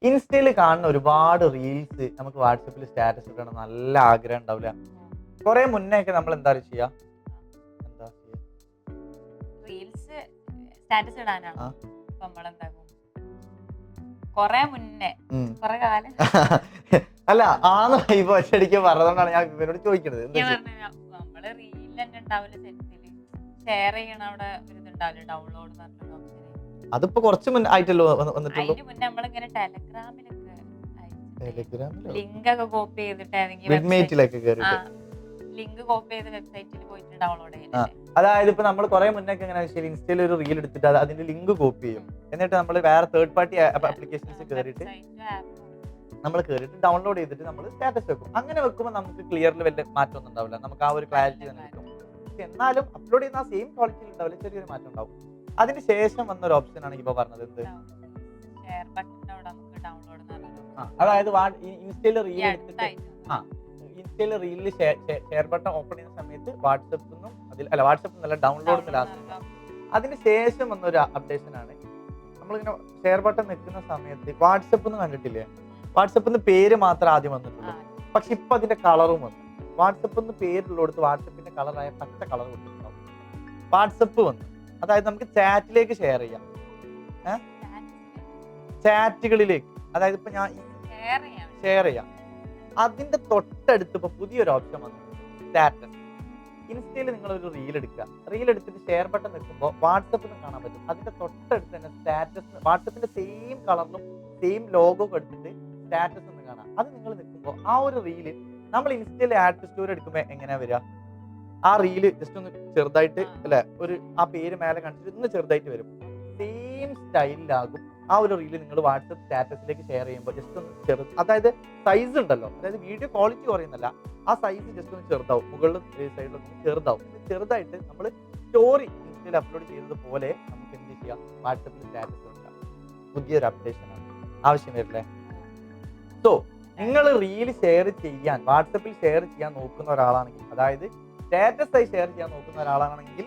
ഇൻസ്റ്റയിൽ കാണുന്ന ഒരുപാട് റീൽസ് നമുക്ക് വാട്സപ്പിൽ സ്റ്റാറ്റസ് ഇടണം നല്ല ആഗ്രഹം ഉണ്ടാവില്ല. കുറെ മുന്നേ ഒക്കെ നമ്മൾ എന്താ ചെയ്യാ? എന്താ ചെയ്യാ? റീൽസ് സ്റ്റാറ്റസ് ഇടാനാണ്. ആ. അപ്പൊ നമ്മളെന്താക്കും? കൊറേ മുന്നേ, ഉം. കൊറേ കാലം അല്ല ആന്ന് ഇപ്പൊ ഒറ്റയടിക്ക് പറഞ്ഞതുകൊണ്ടാണ് ഞാൻ ഇവരോട് ചോദിക്കുന്നത്. എന്താ ഞാൻ ചെയ്യാ? പറഞ്ഞ നമ്മള് റീൽ തന്നെ ഉണ്ടാവില്ല സെറ്റില് ഷെയർ ചെയ്യണ അവിടെ ഒരു ഇതുണ്ടാവില്ല ഡൗൺലോഡ് എന്ന് പറഞ്ഞൊരു ഓപ്ഷൻ. അതിപ്പോ കുറച്ച് മുന്നേ ആയിട്ടല്ലോ വന്നിട്ടുള്ളൂ. അതിന് മുന്നേ നമ്മളിങ്ങനെ ടെലഗ്രാമിലൊക്കെ ടെലിഗ്രാമിലോ ലിങ്ക് ഒക്കെ കോപ്പി ചെയ്തിട്ട് ഏതെങ്കിലും മിഡ്മേറ്റിലൊക്കെ കയറിയിട്ട്. ലിങ്ക് കോപ്പി ചെയ്ത് വെബ്സൈറ്റിൽ പോയിട്ട് ഡൗൺലോഡ് ആ, ചെയ്തിട്ട് അതായത് ഇപ്പൊ നമ്മൾ കുറെ മുന്നേ എങ്ങനെ വെച്ചാൽ ഇൻസ്റ്റയിൽ ഒരു റീൽ എടുത്തിട്ട് അതിന്റെ ലിങ്ക് കോപ്പി ചെയ്യും. എന്നിട്ട് നമ്മൾ വേറെ തേർഡ് പാർട്ടി ആപ്ലിക്കേഷൻസ് കയറിയിട്ട് നമ്മൾ കയറിയിട്ട് ഡൗൺലോഡ് ചെയ്തിട്ട് നമ്മൾ സ്റ്റാറ്റസ് വെക്കും. അങ്ങനെ വെക്കുമ്പോൾ നമുക്ക് ക്ലിയറിൽ വലിയ മാറ്റം ഒന്നും ഉണ്ടാവില്ല. നമുക്ക് ആ ഒരു ക്ലാരിറ്റി തന്നെ കിട്ടും. പക്ഷെ എന്നാലും അപ്ലോഡ് ചെയ്യുന്ന ആ സെയിം ക്വാളിറ്റിയിൽ ഉണ്ടാവില്ല, ചെറിയൊരു മാറ്റം ഉണ്ടാവും. അതിന് ശേഷം വന്ന ഒരു ഓപ്ഷൻ ആണ് ഇപ്പൊ പറഞ്ഞത്. എന്ത്? ഷെയർ ബട്ടന്റെ അവിടെ നമുക്ക് ഡൗൺലോഡ് അതായത് ഇൻസ്റ്റയിൽ റീൽ എടുത്തിട്ട് ഇൻസ്റ്റയിൽ റീലിൽ ഷെയർ ബട്ടൺ ഓപ്പൺ ചെയ്യുന്ന സമയത്ത് വാട്സപ്പിൽ വാട്സപ്പിൽ ഡൗൺലോഡ് ലാസ്റ്റ്. അതിന് ശേഷം വന്നൊരു അപ്ഡേഷൻ ആണ്. നമ്മളിങ്ങനെ ഷെയർ ബട്ടൺ നിൽക്കുന്ന സമയത്ത് വാട്സപ്പ് എന്ന് കണ്ടിട്ടില്ലേ? വാട്സപ്പിൽ നിന്ന് പേര് മാത്രം ആദ്യം വന്നിട്ടുള്ളൂ. പക്ഷെ ഇപ്പൊ അതിന്റെ കളറും വന്നു. വാട്സപ്പ് എന്ന് പേരുള്ളടുത്ത് വാട്സപ്പിന്റെ കളറായ പച്ച കളർ കൊടുത്തിട്ടുണ്ടാവും. വാട്സപ്പ് വന്നു. അതായത് നമുക്ക് ചാറ്റിലേക്ക് ഷെയർ ചെയ്യാം. ചാറ്റുകളിലേക്ക്, അതായത് ഇപ്പൊ ഞാൻ ഷെയർ ചെയ്യാം. അതിന്റെ തൊട്ടടുത്ത് ഇപ്പൊ പുതിയൊരു ഓപ്ഷൻ വന്നു, സ്റ്റാറ്റസ്. ഇൻസ്റ്റയിൽ നിങ്ങൾ ഒരു റീൽ എടുക്കുക. റീൽ എടുത്തിട്ട് ഷെയർ ബട്ടൺ നിൽക്കുമ്പോൾ വാട്സപ്പിൽ നിന്ന് കാണാൻ പറ്റും. അതിന്റെ തൊട്ടടുത്ത് തന്നെ സ്റ്റാറ്റസ്, വാട്സപ്പിന്റെ സെയിം കളറിലും സെയിം ലോഗോ എടുത്തിട്ട് സ്റ്റാറ്റസ് എന്ന് കാണാം. അത് നിങ്ങൾ നിൽക്കുമ്പോൾ ആ ഒരു റീല് നമ്മൾ ഇൻസ്റ്റയിൽ ആഡ് ടു സ്റ്റോറി എടുക്കുമ്പോൾ എങ്ങനെയാ വരിക? ആ റീല് ജസ്റ്റ് ഒന്ന് ചെറുതായിട്ട് അല്ലെ, ഒരു ആ പേര് മേലെ കാണിച്ചിട്ട് ഒന്ന് ചെറുതായിട്ട് വരും. സെയിം സ്റ്റൈലിലാകും ആ ഒരു റീല് നിങ്ങൾ വാട്സപ്പ് സ്റ്റാറ്റസിലേക്ക് ഷെയർ ചെയ്യുമ്പോൾ ജസ്റ്റ് ഒന്ന് അതായത് സൈസ് ഉണ്ടല്ലോ, അതായത് വീഡിയോ ക്വാളിറ്റി കുറയുന്നല്ല, ആ സൈസ് ജസ്റ്റ് ഒന്ന് ചെറുതാവും. മുകളിലും സൈഡിലൊക്കെ ചെറുതാവും. ചെറുതായിട്ട് നമ്മൾ സ്റ്റോറി ഇൻസ്റ്റയിൽ അപ്ലോഡ് ചെയ്തത് പോലെ നമുക്ക് എന്ത് ചെയ്യാം? വാട്സപ്പിൽ സ്റ്റാറ്റസ് കൊടുക്കാം. പുതിയൊരു അപ്ഡേഷൻ ആണ്, ആവശ്യം വരില്ലേ? സോ നിങ്ങൾ റീൽ ഷെയർ ചെയ്യാൻ, വാട്സപ്പിൽ ഷെയർ ചെയ്യാൻ നോക്കുന്ന ഒരാളാണെങ്കിൽ, അതായത് സ്റ്റാറ്റസ് ആയി ഷെയർ ചെയ്യാൻ നോക്കുന്ന ഒരാളാണെങ്കിൽ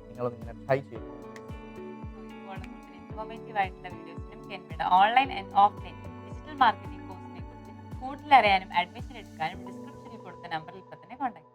നിങ്ങളിങ്ങനെ ട്രൈ ചെയ്യും. ഇൻഫോർമേറ്റീവ് ആയിട്ടുള്ള വീഡിയോസിനും online and offline digital marketing കോഴ്സിനെ കുറിച്ച് കൂടുതൽ അറിയാനും അഡ്മിഷൻ എടുക്കാനും ഡിസ്ക്രിപ്ഷനിൽ കൊടുത്ത നമ്പറിൽ ഇപ്പൊ തന്നെ കോൺടാക്ട്